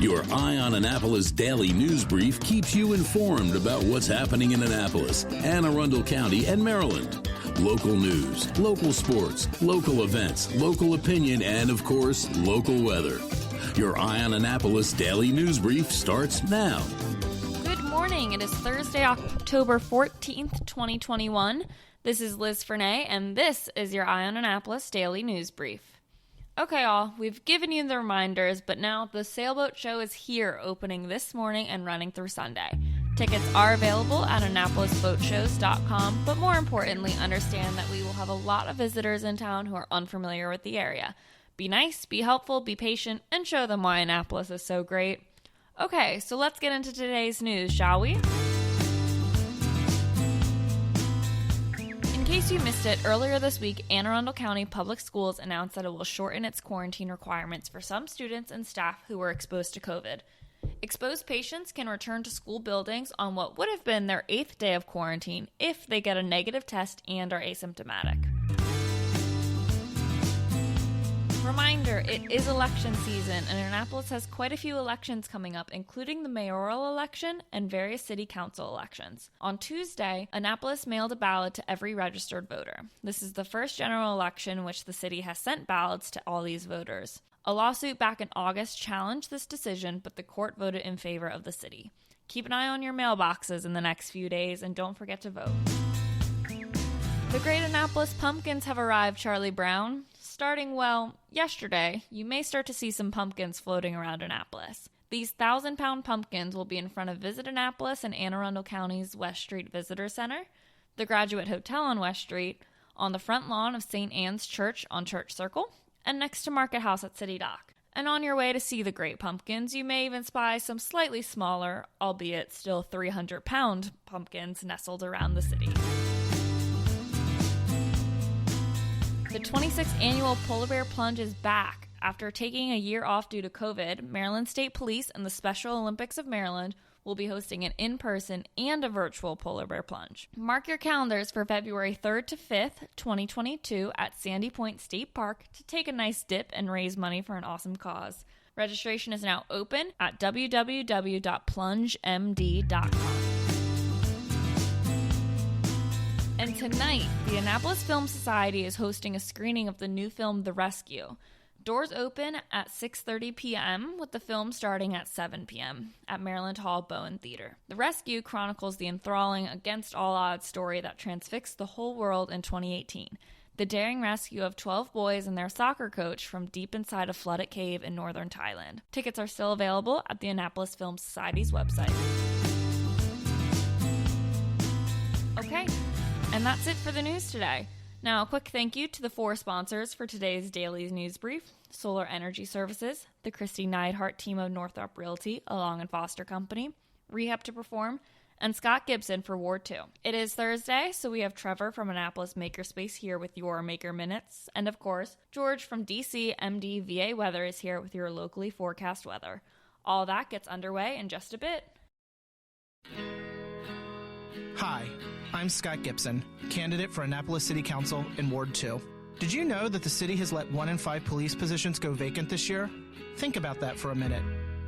Your Eye on Annapolis daily news brief keeps you informed about what's happening in Annapolis and Arundel County and Maryland. Local news, local sports, local events, local opinion, and, of course, local weather. Your Eye on Annapolis daily news brief starts now. Good morning. It is Thursday, October 14th, 2021. This is Liz Fernay, and this is your Eye on Annapolis daily news brief. Okay, all, we've given you the reminders, but now the Sailboat Show is here, opening this morning and running through Sunday. Tickets are available at AnnapolisBoatShows.com, but more importantly, understand that we will have a lot of visitors in town who are unfamiliar with the area. Be nice, be helpful, be patient, and show them why Annapolis is so great. Okay, so let's get into today's news, shall we? In case you missed it, earlier this week, Anne Arundel County Public Schools announced that it will shorten its quarantine requirements for some students and staff who were exposed to COVID. Exposed patients can return to school buildings on what would have been their 8th day of quarantine if they get a negative test and are asymptomatic. Reminder, it is election season, and Annapolis has quite a few elections coming up, including the mayoral election and various city council elections. On Tuesday, Annapolis mailed a ballot to every registered voter. This is the first general election in which the city has sent ballots to all these voters. A lawsuit back in August challenged this decision, but the court voted in favor of the city. Keep an eye on your mailboxes in the next few days, and don't forget to vote. The Great Annapolis Pumpkins have arrived, Charlie Brown. Starting, yesterday, you may start to see some pumpkins floating around Annapolis. These 1,000-pound pumpkins will be in front of Visit Annapolis and Anne Arundel County's West Street Visitor Center, the Graduate Hotel on West Street, on the front lawn of St. Anne's Church on Church Circle, and next to Market House at City Dock. And on your way to see the great pumpkins, you may even spy some slightly smaller, albeit still 300-pound pumpkins nestled around the city. The 26th Annual Polar Bear Plunge is back. After taking a year off due to COVID, Maryland State Police and the Special Olympics of Maryland will be hosting an in-person and a virtual polar bear plunge. Mark your calendars for February 3rd to 5th, 2022 at Sandy Point State Park to take a nice dip and raise money for an awesome cause. Registration is now open at www.plungemd.com. And tonight, the Annapolis Film Society is hosting a screening of the new film, The Rescue. Doors open at 6:30 p.m., with the film starting at 7 p.m. at Maryland Hall Bowen Theater. The Rescue chronicles the enthralling, against-all-odds story that transfixed the whole world in 2018. The daring rescue of 12 boys and their soccer coach from deep inside a flooded cave in northern Thailand. Tickets are still available at the Annapolis Film Society's website. Okay. And that's it for the news today. Now, a quick thank you to the 4 sponsors for today's daily news brief: Solar Energy Services, the Kristi Neidhardt Team of Northrop Realty, a Long & Foster company, Rehab to Perform, and Scott Gibson for Ward 2. It is Thursday, so we have Trevor from Annapolis Makerspace here with your Maker Minutes, and of course, George from DC MD VA Weather is here with your locally forecast weather. All that gets underway in just a bit. Hi, I'm Scott Gibson, candidate for Annapolis City Council in Ward 2. Did you know that the city has let 1 in 5 police positions go vacant this year? Think about that for a minute.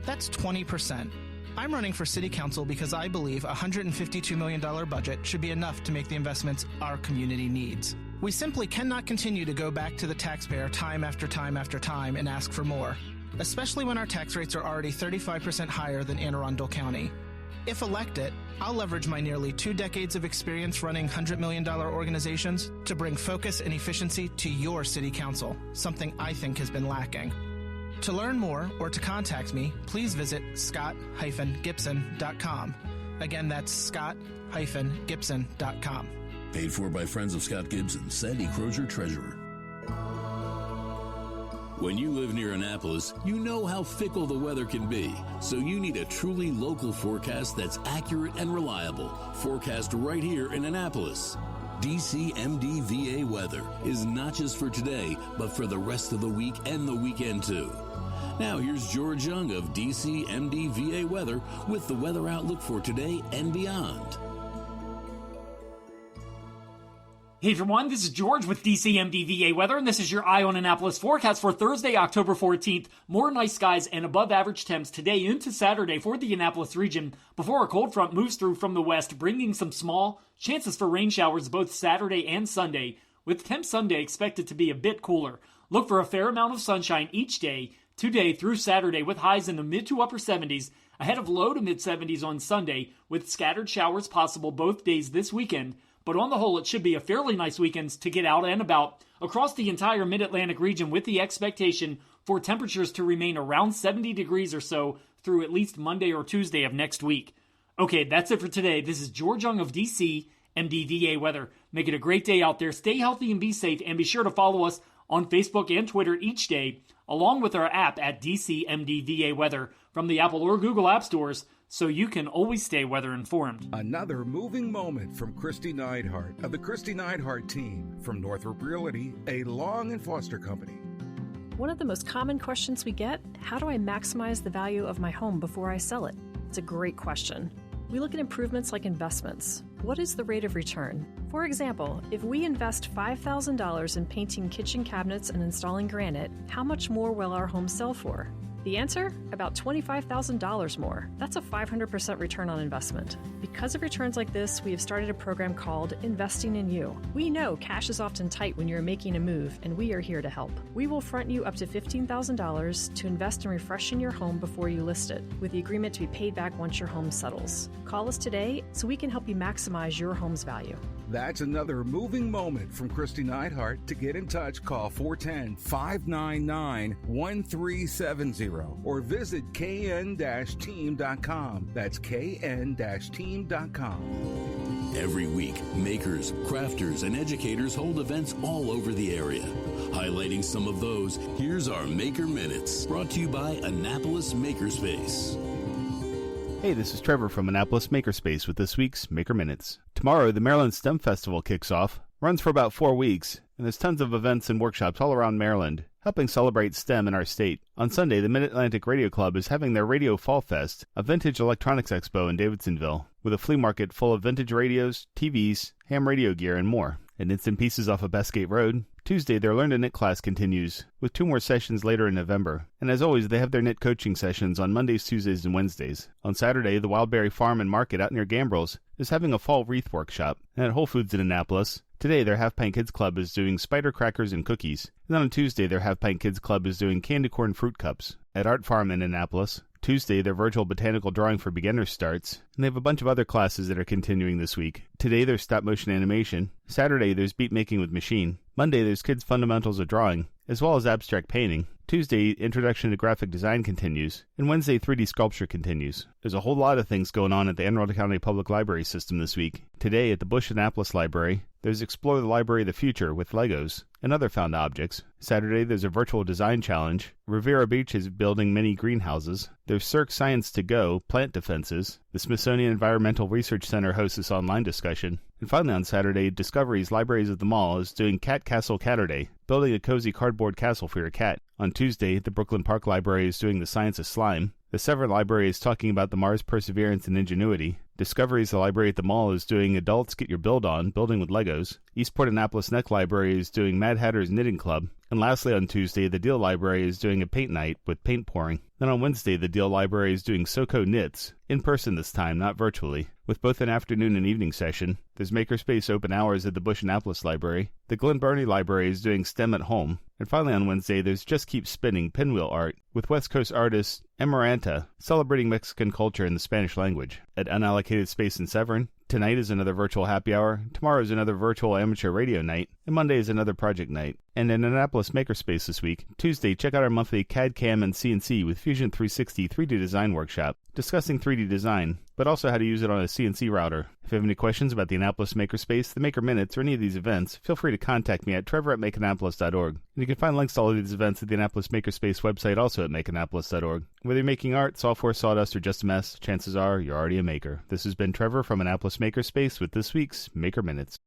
That's 20%. I'm running for City Council because I believe a $152 million budget should be enough to make the investments our community needs. We simply cannot continue to go back to the taxpayer time after time after time and ask for more, especially when our tax rates are already 35% higher than Anne Arundel County. If elected, I'll leverage my nearly 2 decades of experience running $100 million organizations to bring focus and efficiency to your city council, something I think has been lacking. To learn more or to contact me, please visit scott-gibson.com. Again, that's scott-gibson.com. Paid for by Friends of Scott Gibson, Sandy Crozier, Treasurer. When you live near Annapolis, you know how fickle the weather can be, so you need a truly local forecast that's accurate and reliable. Forecast right here in Annapolis. DCMD VA Weather is not just for today, but for the rest of the week and the weekend too. Now here's George Young of DCMD VA Weather with the weather outlook for today and beyond. Hey everyone, this is George with DCMDVA Weather, and this is your Eye on Annapolis forecast for Thursday, October 14th. More nice skies and above average temps today into Saturday for the Annapolis region before a cold front moves through from the west, bringing some small chances for rain showers both Saturday and Sunday, with temps Sunday expected to be a bit cooler. Look for a fair amount of sunshine each day, today through Saturday, with highs in the mid to upper 70s, ahead of low to mid 70s on Sunday, with scattered showers possible both days this weekend. But on the whole, it should be a fairly nice weekend to get out and about across the entire mid-Atlantic region, with the expectation for temperatures to remain around 70 degrees or so through at least Monday or Tuesday of next week. Okay, that's it for today. This is George Young of DC MDVA Weather. Make it a great day out there. Stay healthy and be safe, and be sure to follow us on Facebook and Twitter each day, along with our app at DC MDVA Weather from the Apple or Google App Stores, so you can always stay weather informed. Another moving moment from Kristi Neidhardt of the Kristi Neidhardt Team from Northrop Realty, a Long and Foster company. One of the most common questions we get, how do I maximize the value of my home before I sell it? It's a great question. We look at improvements like investments. What is the rate of return? For example, if we invest $5,000 in painting kitchen cabinets and installing granite, how much more will our home sell for? The answer? About $25,000 more. That's a 500% return on investment. Because of returns like this, we have started a program called Investing in You. We know cash is often tight when you're making a move, and we are here to help. We will front you up to $15,000 to invest in refreshing your home before you list it, with the agreement to be paid back once your home settles. Call us today so we can help you maximize your home's value. That's another moving moment from Kristi Neidhardt. To get in touch, call 410-599-1370 or visit kn-team.com. That's kn-team.com. Every week, makers, crafters, and educators hold events all over the area. Highlighting some of those, here's our Maker Minutes, brought to you by Annapolis Makerspace. Hey, this is Trevor from Annapolis Makerspace with this week's Maker Minutes. Tomorrow, the Maryland STEM Festival kicks off, runs for about 4 weeks, and there's tons of events and workshops all around Maryland, helping celebrate STEM in our state. On Sunday, the Mid-Atlantic Radio Club is having their Radio Fall Fest, a vintage electronics expo in Davidsonville, with a flea market full of vintage radios, TVs, ham radio gear, and more. At Instant Pieces off of Bestgate Road, Tuesday, their Learn to Knit class continues, with 2 more sessions later in November. And as always, they have their knit coaching sessions on Mondays, Tuesdays, and Wednesdays. On Saturday, the Wildberry Farm and Market out near Gambrels is having a fall wreath workshop. And at Whole Foods in Annapolis, today their Half Pint Kids Club is doing spider crackers and cookies. And then on Tuesday, their Half Pint Kids Club is doing candy corn fruit cups. At Art Farm in Annapolis, Tuesday, their virtual botanical drawing for beginners starts, and they have a bunch of other classes that are continuing this week. Today, there's stop motion animation. Saturday, there's beat making with machine. Monday, there's kids' fundamentals of drawing, as well as abstract painting. Tuesday, introduction to graphic design continues, and Wednesday, 3D sculpture continues. There's a whole lot of things going on at the Arundel County Public Library system this week. Today, at the Bush Annapolis Library, there's Explore the Library of the Future with Legos and other found objects. Saturday, there's a virtual design challenge. Riviera Beach is building mini greenhouses. There's Cirque Science to Go, plant defenses. The Smithsonian Environmental Research Center hosts this online discussion. And finally on Saturday, Discovery's Libraries of the Mall is doing Cat Castle Catterday, building a cozy cardboard castle for your cat. On Tuesday, the Brooklyn Park Library is doing The Science of Slime. The Severn Library is talking about the Mars Perseverance and Ingenuity. Discovery's The Library at the Mall is doing Adults Get Your Build On, building with Legos. Eastport Annapolis Neck Library is doing Mad Hatter's Knitting Club. And lastly on Tuesday, the Deal Library is doing a paint night with paint pouring. Then on Wednesday, the Deal Library is doing SoCo Knits, in person this time, not virtually, with both an afternoon and evening session. There's Makerspace open hours at the Bush Annapolis Library. The Glen Burnie Library is doing STEM at Home. And finally on Wednesday, there's Just Keep Spinning pinwheel art, with West Coast artist Emeranta celebrating Mexican culture in the Spanish language. At Unallocated Space in Severn, tonight is another virtual happy hour, tomorrow is another virtual amateur radio night, and Monday is another project night. And in Annapolis Makerspace this week, Tuesday, check out our monthly CAD, CAM, and CNC with Fusion 360 3D Design Workshop, discussing 3D design, but also how to use it on a CNC router. If you have any questions about the Annapolis Makerspace, the Maker Minutes, or any of these events, feel free to contact me at trevor@makeannapolis.org. And you can find links to all of these events at the Annapolis Makerspace website, also at makeannapolis.org. Whether you're making art, software, sawdust, or just a mess, chances are you're already a maker. This has been Trevor from Annapolis Makerspace with this week's Maker Minutes.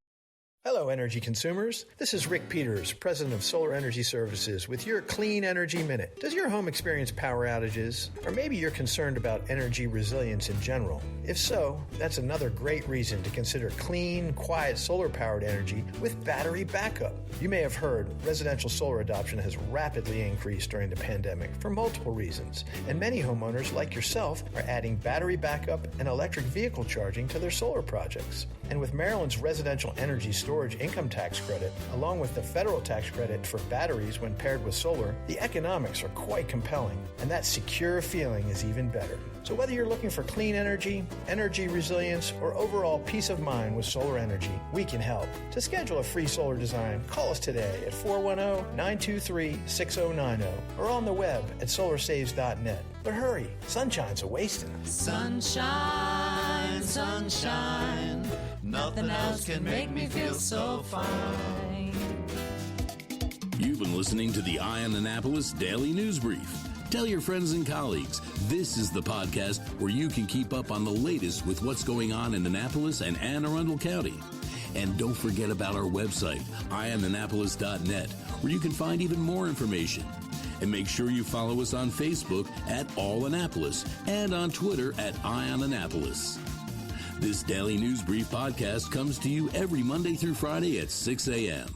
Hello, energy consumers. This is Rick Peters, president of Solar Energy Services, with your Clean Energy Minute. Does your home experience power outages? Or maybe you're concerned about energy resilience in general? If so, that's another great reason to consider clean, quiet solar-powered energy with battery backup. You may have heard residential solar adoption has rapidly increased during the pandemic for multiple reasons, and many homeowners like yourself are adding battery backup and electric vehicle charging to their solar projects. And with Maryland's residential energy storage income tax credit, along with the federal tax credit for batteries when paired with solar, the economics are quite compelling, and that secure feeling is even better. So whether you're looking for clean energy, energy resilience, or overall peace of mind with solar energy, we can help. To schedule a free solar design, call us today at 410-923-6090 or on the web at solarsaves.net. But hurry, sunshine's a-wasting. Sunshine, sunshine, nothing else can make me feel so fine. You've been listening to the Eye on Annapolis Daily News Brief. Tell your friends and colleagues, this is the podcast where you can keep up on the latest with what's going on in Annapolis and Anne Arundel County. And don't forget about our website, eyeonannapolis.net, where you can find even more information. And make sure you follow us on Facebook at All Annapolis and on Twitter at Eye on Annapolis. This Daily News Brief podcast comes to you every Monday through Friday at 6 a.m.